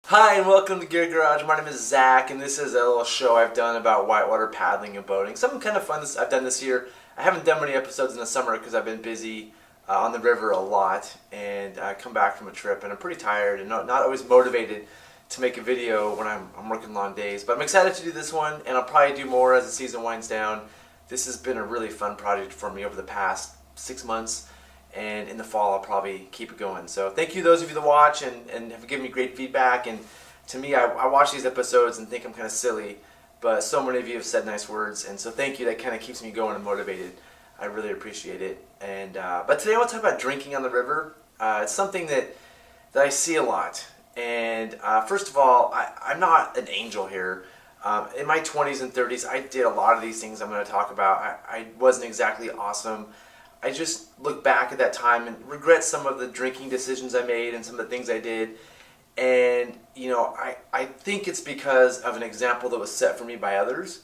Hi and welcome to Gear Garage. My name is Zach and this is a little show I've done about whitewater paddling and boating. Something kind of fun I've done this year. I haven't done many episodes in the summer because I've been busy on the river a lot, and I come back from a trip and I'm pretty tired and not always motivated to make a video when I'm working long days. But I'm excited to do this one, and I'll probably do more as the season winds down. This has been a really fun project for me over the past 6 months. And in the fall I'll probably keep it going. So thank you those of you that watch and have given me great feedback. And to me, I watch these episodes and think I'm kind of silly, but so many of you have said nice words, and so thank you. That kind of keeps me going and motivated. I really appreciate it. And but today I want to talk about drinking on the river. It's something that I see a lot. And first of all, I'm not an angel here. In my 20s and 30s, I did a lot of these things I'm going to talk about. I wasn't exactly awesome. I just look back at that time and regret some of the drinking decisions I made and some of the things I did. And, you know, I think it's because of an example that was set for me by others.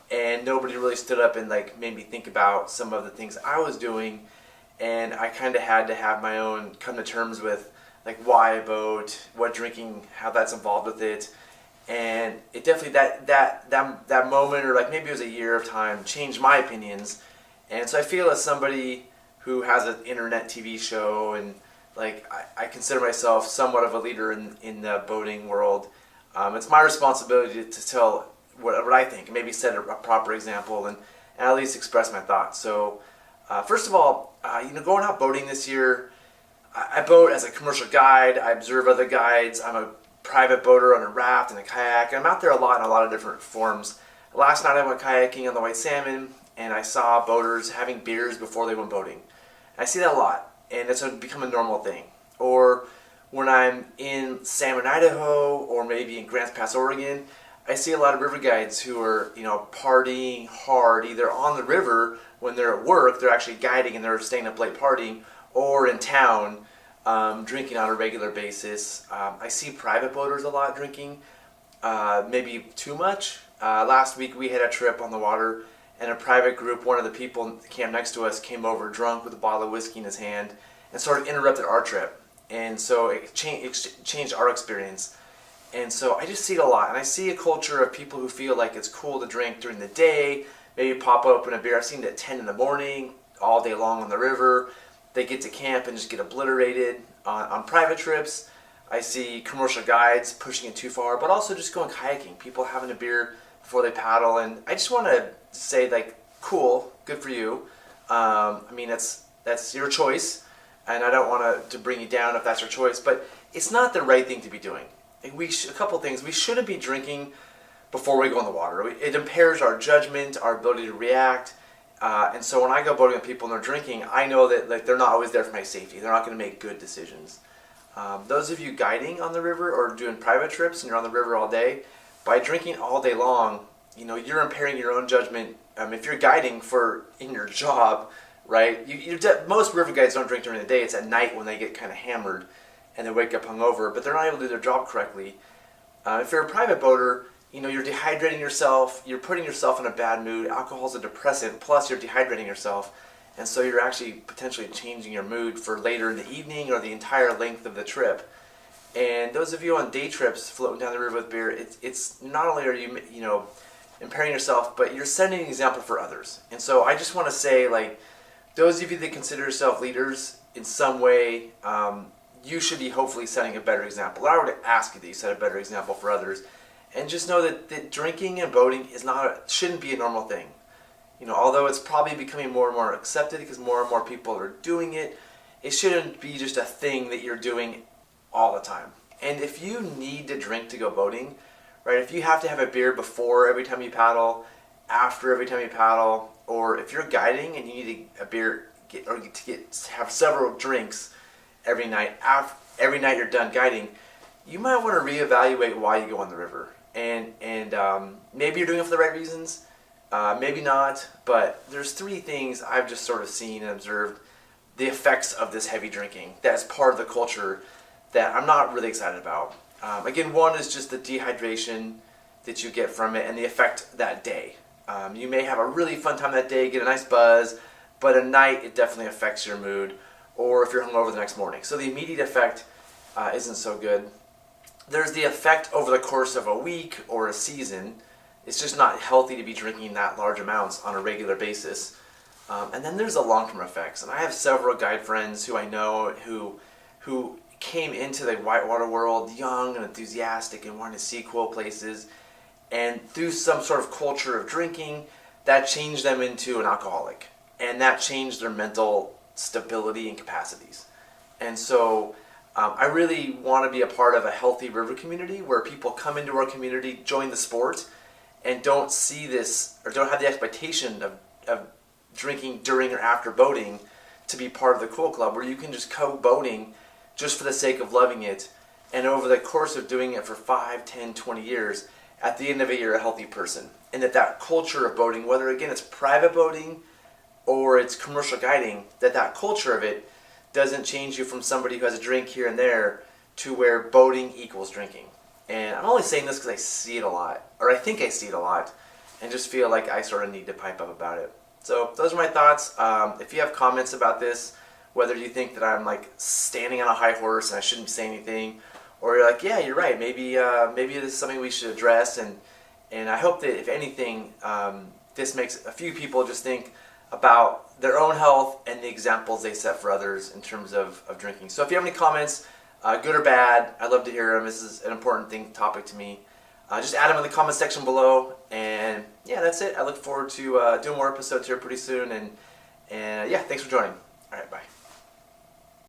And nobody really stood up and made me think about some of the things I was doing. And I kind of had to have my own come to terms with why I boat, what drinking, how that's involved with it. And it definitely, that moment, or maybe it was a year of time, changed my opinions. And so I feel as somebody who has an internet TV show, and I consider myself somewhat of a leader in the boating world, it's my responsibility to tell what I think, and maybe set a proper example, and at least express my thoughts. So first of all, going out boating this year, I boat as a commercial guide. I observe other guides. I'm a private boater on a raft and a kayak, and I'm out there a lot in a lot of different forms. Last night I went kayaking on the White Salmon, and I saw boaters having beers before they went boating. I see that a lot, and it's become a normal thing. Or when I'm in Salmon, Idaho, or maybe in Grants Pass, Oregon, I see a lot of river guides who are, partying hard, either on the river when they're at work, they're actually guiding and they're staying up late partying, or in town, drinking on a regular basis. I see private boaters a lot drinking, maybe too much. Last week we had a trip on the water, and a private group, one of the people in the camp next to us, came over drunk with a bottle of whiskey in his hand and sort of interrupted our trip. And so it changed our experience. And so I just see it a lot. And I see a culture of people who feel like it's cool to drink during the day, maybe pop open a beer. I've seen it at 10 in the morning, all day long on the river. They get to camp and just get obliterated. On private trips, I see commercial guides pushing it too far, but also just going kayaking, people having a beer before they paddle. And I just want to say, cool, good for you. I mean, that's your choice, and I don't want to bring you down if that's your choice, but it's not the right thing to be doing. A couple things. We shouldn't be drinking before we go in the water. It impairs our judgment, our ability to react, and so when I go boating with people and they're drinking, I know that they're not always there for my safety. They're not going to make good decisions. Those of you guiding on the river or doing private trips and you're on the river all day, by drinking all day long, you're impairing your own judgment. If you're guiding in your job, right? Most river guides don't drink during the day. It's at night when they get kind of hammered and they wake up hungover, but they're not able to do their job correctly. If you're a private boater, you're dehydrating yourself. You're putting yourself in a bad mood. Alcohol's a depressant, plus you're dehydrating yourself, and so you're actually potentially changing your mood for later in the evening or the entire length of the trip. And those of you on day trips floating down the river with beer, it's not only are you impairing yourself, but you're setting an example for others. And so I just want to say, those of you that consider yourself leaders in some way, you should be hopefully setting a better example. I would ask you that you set a better example for others. And just know that drinking and boating shouldn't be a normal thing. Although it's probably becoming more and more accepted because more and more people are doing it, it shouldn't be just a thing that you're doing all the time. And if you need to drink to go boating, right? If you have to have a beer before every time you paddle, after every time you paddle, or if you're guiding and you need a beer have several drinks every night you're done guiding, you might want to reevaluate why you go on the river. And maybe you're doing it for the right reasons, maybe not. But there's 3 things I've just sort of seen and observed the effects of this heavy drinking. That's part of the culture that I'm not really excited about. Again, one is just the dehydration that you get from it and the effect that day. You may have a really fun time that day, get a nice buzz, but at night it definitely affects your mood, or if you're hungover the next morning. So the immediate effect isn't so good. there's the effect over the course of a week or a season. It's just not healthy to be drinking that large amounts on a regular basis. And then there's the long-term effects. And I have several guide friends who I know who came into the whitewater world young and enthusiastic and wanted to see cool places. And through some sort of culture of drinking, that changed them into an alcoholic. And that changed their mental stability and capacities. And so I really want to be a part of a healthy river community where people come into our community, join the sport, and don't see this or don't have the expectation of drinking during or after boating to be part of the cool club, where you can just go boating just for the sake of loving it, and over the course of doing it for 5, 10, 20 years, at the end of it you're a healthy person. And that culture of boating, whether again it's private boating or it's commercial guiding, that culture of it doesn't change you from somebody who has a drink here and there to where boating equals drinking. And I'm only saying this because I see it a lot, or I think I see it a lot, and just feel like I sort of need to pipe up about it. So those are my thoughts. If you have comments about this, whether you think that I'm like standing on a high horse and I shouldn't say anything, or you're like, yeah, you're right, maybe this is something we should address, and I hope that if anything, this makes a few people just think about their own health and the examples they set for others in terms of drinking. So if you have any comments, good or bad, I'd love to hear them. This is an important topic to me. Just add them in the comment section below, and yeah, that's it. I look forward to doing more episodes here pretty soon, and yeah, thanks for joining. All right, bye.